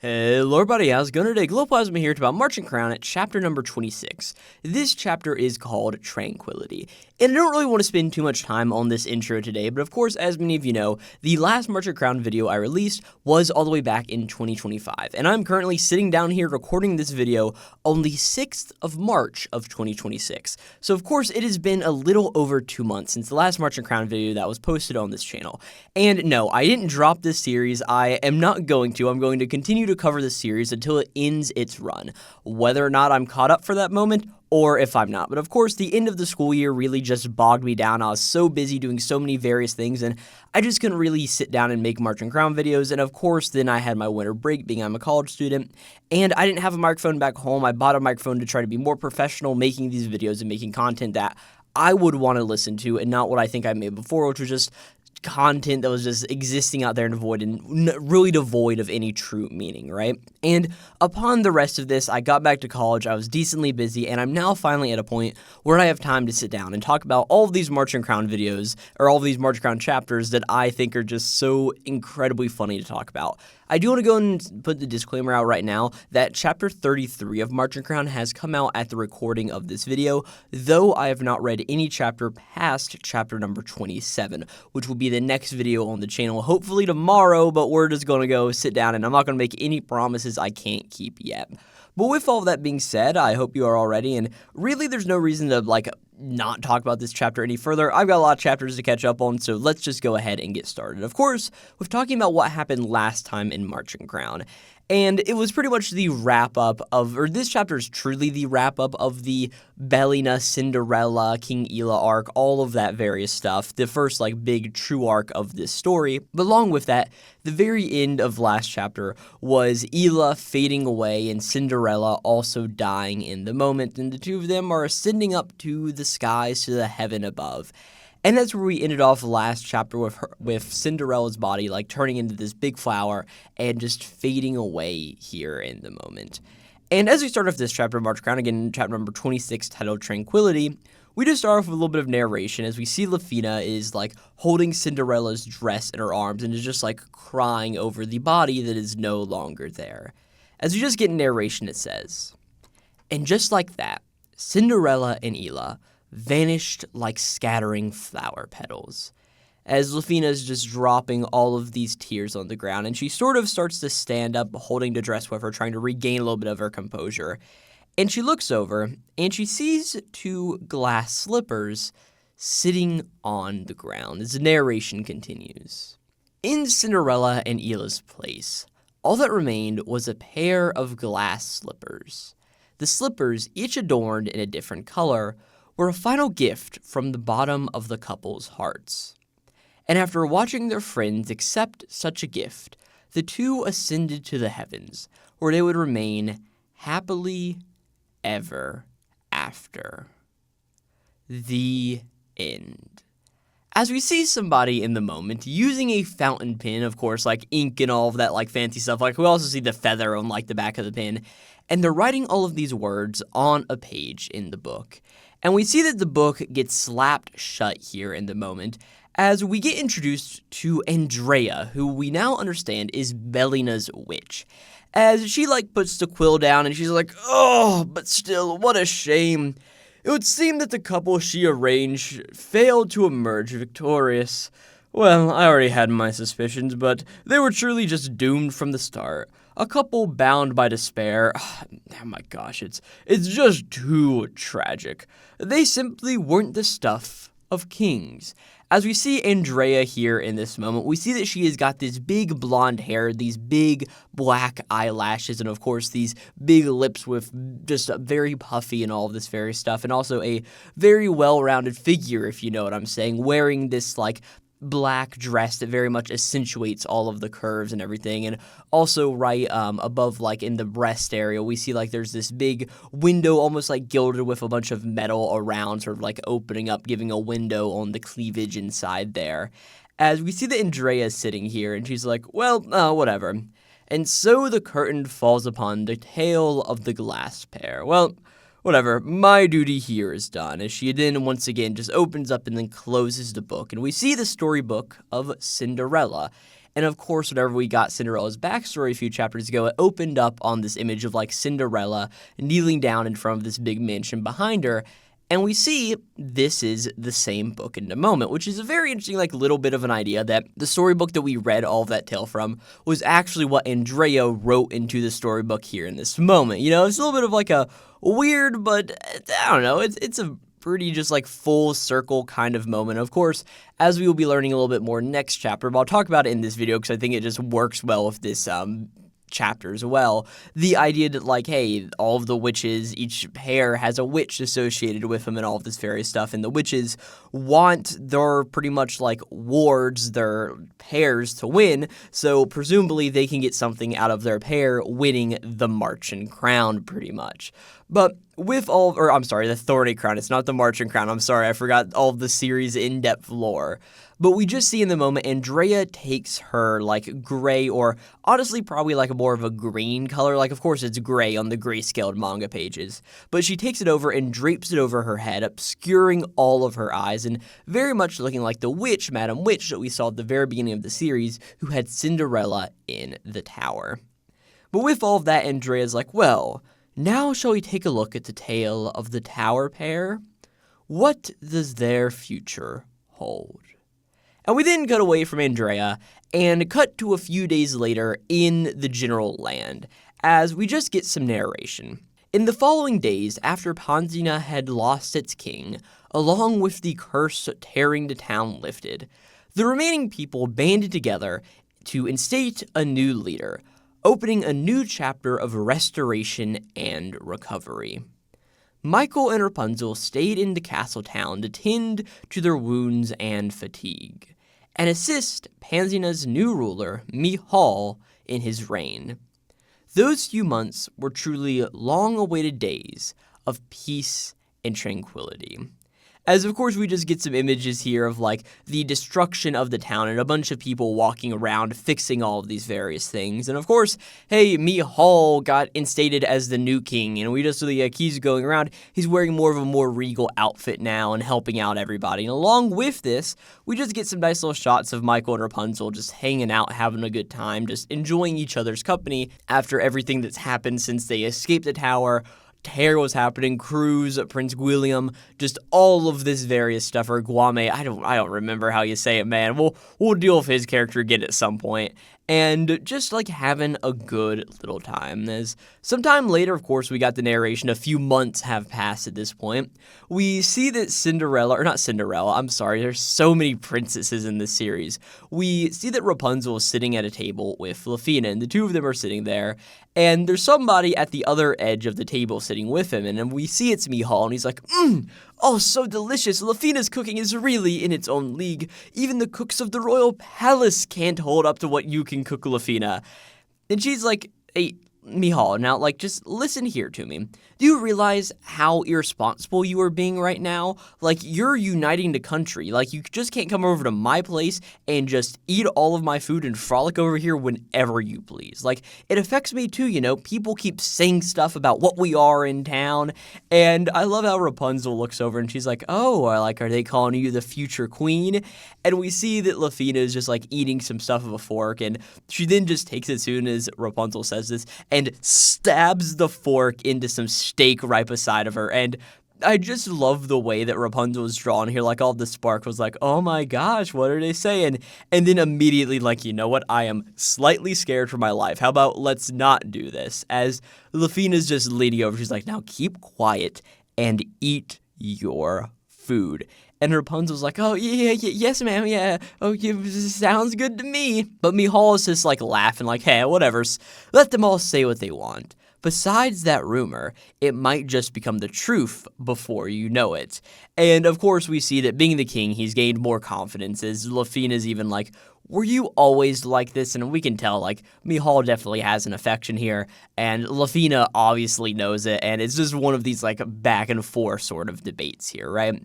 Hello everybody, how's it going today? Glowplasma here to about Märchen Crown at chapter number 26. This chapter is called Tranquility, and I don't really want to spend too much time on this intro today, but of course, as many of you know, the last Märchen Crown video I released was all the way back in 2025, and I'm currently sitting down here recording this video on the 6th of March of 2026. So of course, it has been a little over 2 months since the last Märchen Crown video that was posted on this channel. And no, I didn't drop this series, I am not going to. I'm going to continue to cover this series until it ends its run, whether or not I'm caught up for that moment, or if I'm not. But of course, the end of the school year really just bogged me down. I was so busy doing so many various things, and I just couldn't really sit down and make Märchen Crown videos. And of course, then I had my winter break, being I'm a college student, and I didn't have a microphone back home. I bought a microphone to try to be more professional making these videos and making content that I would want to listen to, and not what I think I made before, which was just content that was just existing out there and void and really devoid of any true meaning, right? And upon the rest of this, I got back to college, I was decently busy, and I'm now finally at a point where I have time to sit down and talk about all of these Märchen Crown videos, or all of these Märchen Crown chapters that I think are just so incredibly funny to talk about. I do want to go and put the disclaimer out right now that chapter 33 of Märchen Crown has come out at the recording of this video, though I have not read any chapter past chapter number 27, which will be the next video on the channel, hopefully tomorrow, but we're just going to go sit down and I'm not going to make any promises I can't keep yet. But with all that being said, I hope you are all ready, and really there's no reason to, not talk about this chapter any further. I've got a lot of chapters to catch up on, so let's just go ahead and get started. Of course, with talking about what happened last time in Märchen Crown. And it was pretty much the wrap-up of, or this chapter is truly the wrap-up of the Lefina, Cinderella, King Ela arc, all of that various stuff, the first, big true arc of this story. But along with that, the very end of last chapter was Ela fading away and Cinderella also dying in the moment, and the two of them are ascending up to the skies, to the heaven above. And that's where we ended off last chapter with Cinderella's body, turning into this big flower and just fading away here in the moment. And as we start off this chapter of Märchen Crown, again, chapter number 26, titled Tranquility, we just start off with a little bit of narration as we see Lefina is, holding Cinderella's dress in her arms and is just, crying over the body that is no longer there. As we just get narration, it says, "And just like that, Cinderella and Ela vanished like scattering flower petals," as Lefina's just dropping all of these tears on the ground, and she sort of starts to stand up, holding the dress with her, trying to regain a little bit of her composure. And she looks over, and she sees two glass slippers sitting on the ground, as the narration continues. In Cinderella and Ela's place, all that remained was a pair of glass slippers. The slippers, each adorned in a different color, were a final gift from the bottom of the couple's hearts. And after watching their friends accept such a gift, the two ascended to the heavens, where they would remain happily ever after. The end. As we see somebody in the moment using a fountain pen, of course, ink and all of that, fancy stuff, we also see the feather on, the back of the pen, and they're writing all of these words on a page in the book. And we see that the book gets slapped shut here in the moment as we get introduced to Andrea, who we now understand is Belina's witch. As she, puts the quill down and she's like, "Oh, but still, what a shame. It would seem that the couple she arranged failed to emerge victorious. Well, I already had my suspicions, but they were truly just doomed from the start. A couple bound by despair. Oh my gosh, it's just too tragic. They simply weren't the stuff of kings." As we see Andrea here in this moment, we see that she has got this big blonde hair, these big black eyelashes, and of course these big lips with just very puffy and all of this various stuff, and also a very well-rounded figure, if you know what I'm saying, wearing this, black dress that very much accentuates all of the curves and everything. And also right above, in the breast area, we see there's this big window almost gilded with a bunch of metal around, sort of opening up, giving a window on the cleavage inside there. As we see that Andrea is sitting here and she's like, "Well, whatever." And so the curtain falls upon the tale of the glass pair. Well, whatever, my duty here is done, as she then once again just opens up and then closes the book, and we see the storybook of Cinderella. And of course, whenever we got Cinderella's backstory a few chapters ago, it opened up on this image of like Cinderella kneeling down in front of this big mansion behind her. And we see this is the same book in the moment, which is a very interesting like little bit of an idea that the storybook that we read all of that tale from was actually what Andrea wrote into the storybook here in this moment. You know, it's a little bit of like a weird, but I don't know, it's a pretty just like full circle kind of moment. Of course, as we will be learning a little bit more next chapter, but I'll talk about it in this video because I think it just works well with this chapter as well. The idea that like, hey, all of the witches, each pair has a witch associated with them and all of this various stuff, and the witches want their pretty much like wards, their pairs to win, so presumably they can get something out of their pair winning the Märchen Crown pretty much. But with the Thorny Crown. It's not the Märchen Crown. I'm sorry, I forgot all of the series in-depth lore. But we just see in the moment, Andrea takes her, like, gray, or honestly probably like more of a green color. Like, of course, it's gray on the grayscaled manga pages. But she takes it over and drapes it over her head, obscuring all of her eyes, and very much looking like the witch, Madam Witch, that we saw at the very beginning of the series, who had Cinderella in the tower. But with all of that, Andrea's like, well, now shall we take a look at the tale of the tower pair? What does their future hold? And we then cut away from Andrea and cut to a few days later in the general land, as we just get some narration. In the following days, after Panzina had lost its king, along with the curse tearing the town lifted, the remaining people banded together to instate a new leader, opening a new chapter of restoration and recovery. Mikel and Rapunzel stayed in the castle town to tend to their wounds and fatigue, and assist Panzina's new ruler, Mihail, in his reign. Those few months were truly long-awaited days of peace and tranquility. As, of course, we just get some images here of, like, the destruction of the town and a bunch of people walking around fixing all of these various things. And, of course, hey, Mihail got instated as the new king, and we just see the keys going around. He's wearing more of a more regal outfit now and helping out everybody. And along with this, we just get some nice little shots of Mikel and Rapunzel just hanging out, having a good time, just enjoying each other's company after everything that's happened since they escaped the tower. Tear was happening, Cruz, Prince William, just all of this various stuff, or Guame, I don't remember how you say it, man. We'll deal with his character again at some point. And just like having a good little time. As sometime later, of course, we got the narration. A few months have passed at this point. We see that there's so many princesses in this series. We see that Rapunzel is sitting at a table with Lefina, and the two of them are sitting there. And there's somebody at the other edge of the table sitting with him, and then we see it's Mihail, and he's like, oh, so delicious. Lefina's cooking is really in its own league. Even the cooks of the royal palace can't hold up to what you can cook, Lefina. And she's like, hey, Mihail, now, like, just listen here to me. Do you realize how irresponsible you are being right now? Like, you're uniting the country. Like, you just can't come over to my place and just eat all of my food and frolic over here whenever you please. Like, it affects me too, you know? People keep saying stuff about what we are in town, and I love how Rapunzel looks over and she's like, oh, like, are they calling you the future queen? And we see that Lefina is just, like, eating some stuff with a fork, and she then just takes it as soon as Rapunzel says this, and stabs the fork into some steak right beside of her. And I just love the way that Rapunzel is drawn here. Like, all the sparkles, like, oh my gosh, what are they saying? And then immediately, like, you know what? I am slightly scared for my life. How about let's not do this? As Lefina's just leaning over, she's like, now keep quiet and eat your food. And Rapunzel's like, oh, yes, ma'am, yeah. Oh, sounds good to me. But Mihail is just, like, laughing, like, hey, whatever. Let them all say what they want. Besides that rumor, it might just become the truth before you know it. And, of course, we see that being the king, he's gained more confidence, as Lefina's even like, were you always like this? And we can tell, like, Mihail definitely has an affection here, and Lefina obviously knows it, and it's just one of these, like, back and forth sort of debates here, right?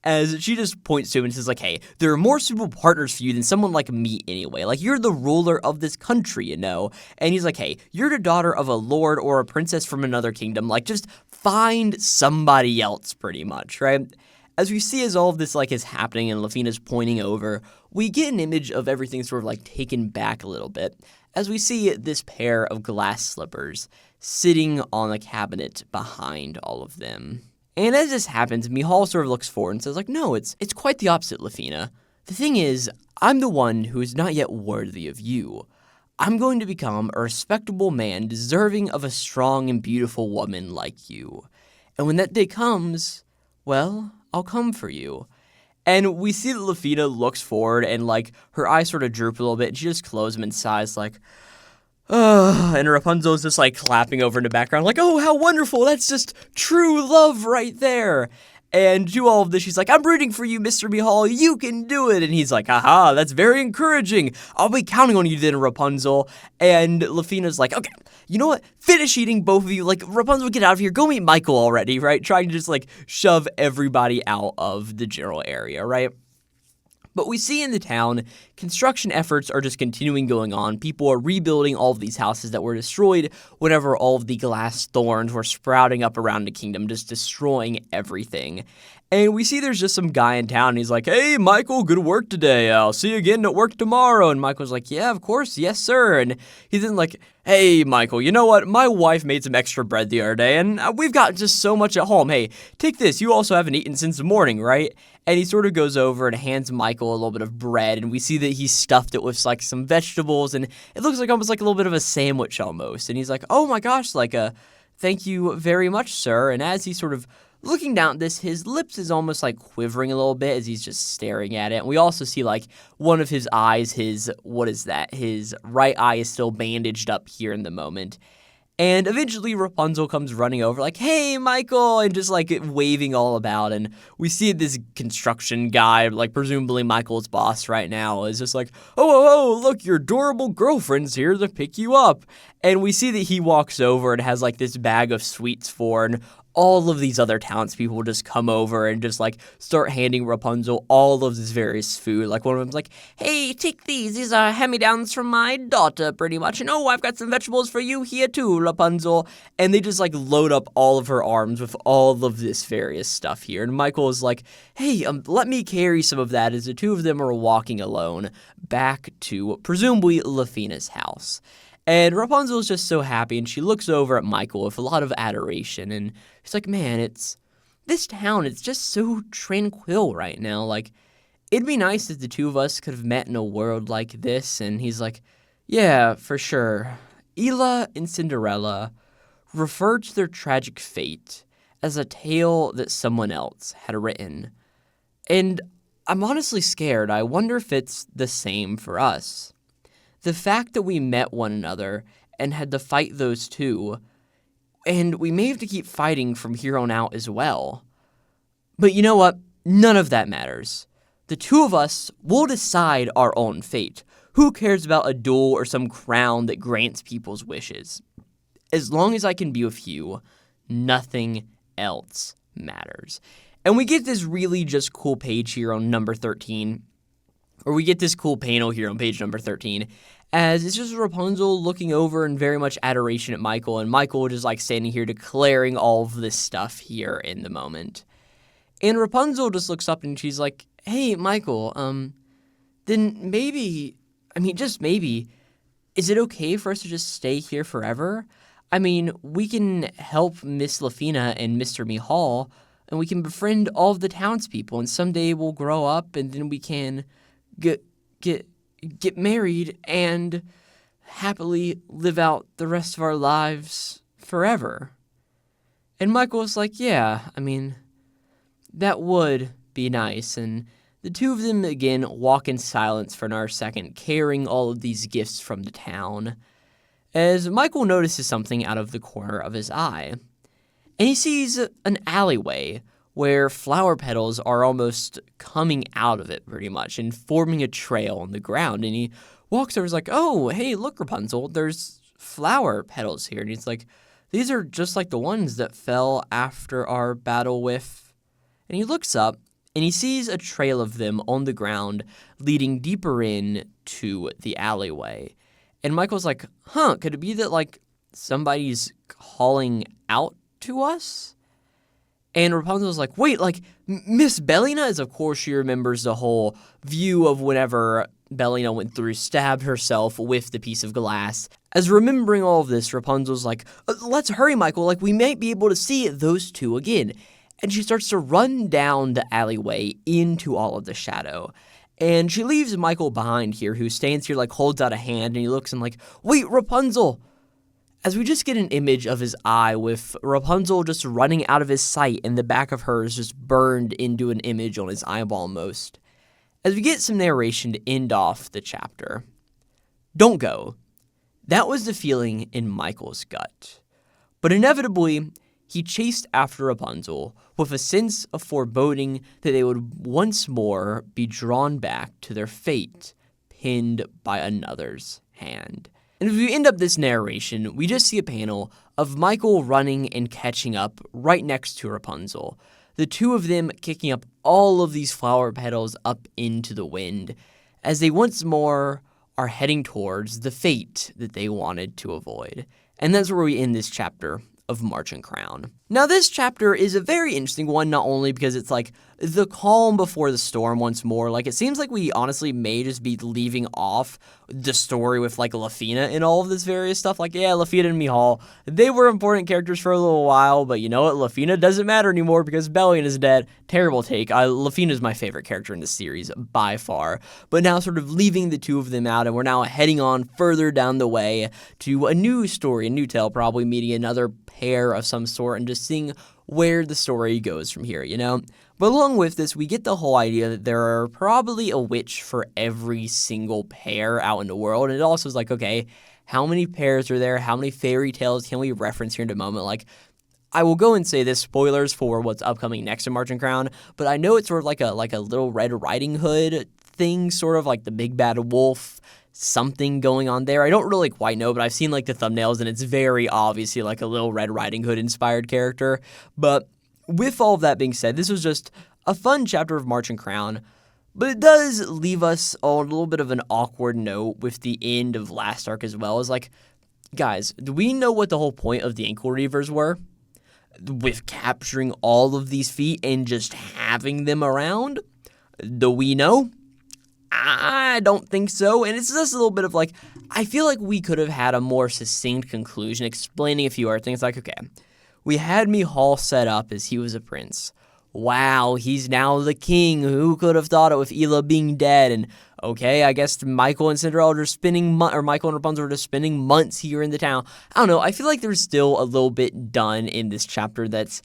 As she just points to him and says, like, hey, there are more suitable partners for you than someone like me anyway. Like, you're the ruler of this country, you know? And he's like, hey, you're the daughter of a lord or a princess from another kingdom. Like, just find somebody else, pretty much, right? as we see as all of this, like, is happening and Lefina's pointing over, we get an image of everything sort of, like, taken back a little bit, as we see this pair of glass slippers sitting on the cabinet behind all of them. And as this happens, Mihail sort of looks forward and says, like, no, it's quite the opposite, Lefina. The thing is, I'm the one who is not yet worthy of you. I'm going to become a respectable man deserving of a strong and beautiful woman like you. And when that day comes, well, I'll come for you. And we see that Lefina looks forward and, like, her eyes sort of droop a little bit and she just closes them and sighs like, ugh. And Rapunzel's just, like, clapping over in the background like, oh, how wonderful. That's just true love right there. And to all of this, she's like, I'm rooting for you, Mr. Mihail. You can do it. And he's like, aha, that's very encouraging. I'll be counting on you then, Rapunzel. And Lefina's like, okay, you know what? Finish eating, both of you. Like, Rapunzel, get out of here. Go meet Michael already, right? Trying to just, like, shove everybody out of the general area, right? But we see in the town, construction efforts are just continuing going on. People are rebuilding all of these houses that were destroyed whenever all of the glass thorns were sprouting up around the kingdom, just destroying everything. And we see there's just some guy in town, and he's like, hey, Michael, good work today. I'll see you again at work tomorrow. And Michael's like, yeah, of course. Yes, sir. And he's then like, hey, Michael, you know what? My wife made some extra bread the other day, and we've got just so much at home. Hey, take this. You also haven't eaten since the morning, right? And he sort of goes over and hands Michael a little bit of bread, and we see that he stuffed it with, like, some vegetables, and it looks like almost like a little bit of a sandwich almost. And he's like, oh my gosh, like, thank you very much, sir. And as he's sort of looking down at this, his lips is almost, like, quivering a little bit as he's just staring at it. And we also see, like, one of his eyes, his right eye is still bandaged up here in the moment. And eventually Rapunzel comes running over like, hey, Michael, and just, like, waving all about. And we see this construction guy, like, presumably Michael's boss right now, is just like, oh, look, your adorable girlfriend's here to pick you up. And we see that he walks over and has, like, this bag of sweets for, and all of these other townspeople just come over and just, like, start handing Rapunzel all of this various food. Like, one of them's like, hey, take these. These are hand-me-downs from my daughter, pretty much. And, oh, I've got some vegetables for you here, too, Rapunzel. And they just, like, load up all of her arms with all of this various stuff here. And Michael is like, hey, let me carry some of that, as the two of them are walking alone back to, presumably, Lefina's house. And Rapunzel is just so happy, and she looks over at Michael with a lot of adoration, and she's like, man, this town, it's just so tranquil right now. Like, it'd be nice if the two of us could have met in a world like this. And he's like, yeah, for sure. Ela and Cinderella referred to their tragic fate as a tale that someone else had written. And I'm honestly scared. I wonder if it's the same for us. The fact that we met one another and had to fight those two, and we may have to keep fighting from here on out as well. But you know what? None of that matters. The two of us will decide our own fate. Who cares about a duel or some crown that grants people's wishes? As long as I can be with you, nothing else matters. And we get this really just cool page here on number 13. Or we get this cool panel here on page number 13, as it's just Rapunzel looking over in very much adoration at Michael, and Michael just, like, standing here declaring all of this stuff here in the moment. And Rapunzel just looks up and she's like, hey, Michael, then maybe, just maybe, is it okay for us to just stay here forever? I mean, we can help Miss Lefina and Mr. Mihail, and we can befriend all of the townspeople, and someday we'll grow up, and then we can get married and happily live out the rest of our lives forever. And Michael was like, yeah, that would be nice. And the two of them again walk in silence for another second, carrying all of these gifts from the town, as Michael notices something out of the corner of his eye. And he sees an alleyway where flower petals are almost coming out of it pretty much and forming a trail on the ground. And he walks over and is like, oh, hey, look, Rapunzel, there's flower petals here. And he's like, these are just like the ones that fell after our battle with... And he looks up and he sees a trail of them on the ground leading deeper in to the alleyway. And Michael's like, could it be that, like, somebody's calling out to us? And Rapunzel's like, wait, like, Miss Bellina? As of course she remembers the whole view of whenever Bellina went through, stabbed herself with the piece of glass. As remembering all of this, Rapunzel's like, let's hurry, Michael, like, we might be able to see those two again. And she starts to run down the alleyway into all of the shadow. And she leaves Michael behind here, who stands here, like, holds out a hand, and he looks and like, wait, Rapunzel! As we just get an image of his eye with Rapunzel just running out of his sight and the back of hers just burned into an image on his eyeball almost. As we get some narration to end off the chapter. Don't go. That was the feeling in Michael's gut. But inevitably, he chased after Rapunzel with a sense of foreboding that they would once more be drawn back to their fate, pinned by another's hand. And if we end up this narration, we just see a panel of Michael running and catching up right next to Rapunzel. The two of them kicking up all of these flower petals up into the wind as they once more are heading towards the fate that they wanted to avoid. And that's where we end this chapter of Märchen Crown. Now, this chapter is a very interesting one, not only because it's like the calm before the storm once more. Like, it seems like we honestly may just be leaving off the story with, like, Lefina and all of this various stuff. Like, yeah, Lefina and Mihail, they were important characters for a little while, but you know what? Lefina doesn't matter anymore because Bellina is dead. Terrible take. Lefina is my favorite character in this series by far. But now sort of leaving the two of them out, and we're now heading on further down the way to a new story, a new tale, probably meeting another pair of some sort and just seeing where the story goes from here, you know? But along with this, we get the whole idea that there are probably a witch for every single pair out in the world. And it also is like, okay, how many pairs are there? How many fairy tales can we reference here in a moment? Like, I will go and say this, spoilers for what's upcoming next in Märchen Crown, but I know it's sort of like a Little Red Riding Hood thing, sort of like the big bad wolf, something going on there. I don't really quite know, but I've seen like the thumbnails and it's very obviously like a Little Red Riding Hood inspired character. But with all of that being said, this was just a fun chapter of Märchen Crown, but it does leave us on a little bit of an awkward note with the end of last arc as well. As like, guys, do we know what the whole point of the Ankle Reavers were? With capturing all of these feet and just having them around? Do we know? I don't think so, and it's just a little bit of like, I feel like we could have had a more succinct conclusion explaining a few other things, like, okay, we had Mihail set up as he was a prince. Wow, he's now the king. Who could have thought it with Ela being dead? And okay, I guess Michael and Cinderella are spending Michael and Rapunzel are just spending months here in the town. I don't know, I feel like there's still a little bit done in this chapter that's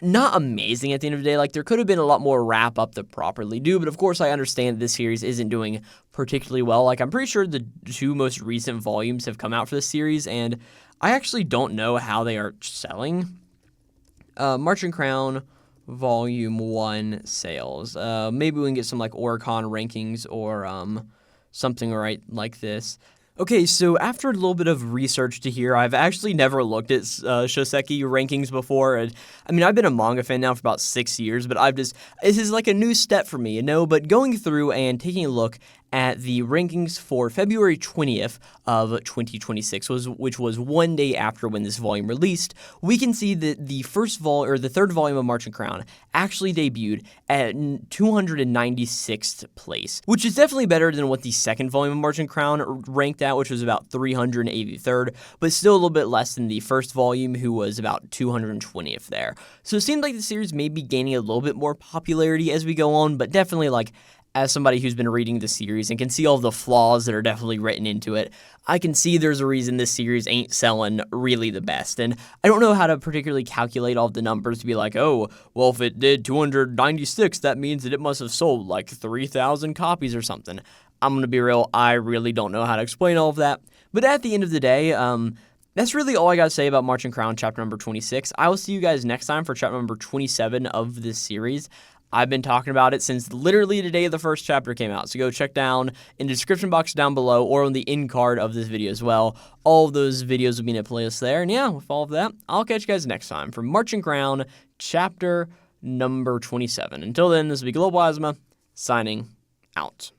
not amazing at the end of the day. Like, there could have been a lot more wrap up to properly do, but of course I understand this series isn't doing particularly well. Like, I'm pretty sure the two most recent volumes have come out for this series, and I actually don't know how they are selling. Märchen Crown Volume 1 sales. Maybe we can get some, like, Oricon rankings or something right like this. Okay, so after a little bit of research to here, I've actually never looked at Shoseki rankings before. And, I mean, I've been a manga fan now for about 6 years, but this is like a new step for me, you know? But going through and taking a look at the rankings for February 20th of 2026, which was one day after when this volume released, we can see that the third volume of Märchen Crown actually debuted at 296th place, which is definitely better than what the second volume of Märchen Crown ranked at, which was about 383rd, but still a little bit less than the first volume, who was about 220th there. So it seems like the series may be gaining a little bit more popularity as we go on, but definitely, like, as somebody who's been reading the series and can see all the flaws that are definitely written into it, I can see there's a reason this series ain't selling really the best. And I don't know how to particularly calculate all the numbers to be like, oh, well, if it did 296, that means that it must have sold like 3,000 copies or something. I'm going to be real, I really don't know how to explain all of that. But at the end of the day, that's really all I got to say about Märchen Crown chapter number 26. I will see you guys next time for chapter number 27 of this series. I've been talking about it since literally the day the first chapter came out, so go check down in the description box down below or on the end card of this video as well. All of those videos will be in a playlist there, and yeah, with all of that, I'll catch you guys next time for Märchen Crown chapter number 27. Until then, this will be Glowplasma, signing out.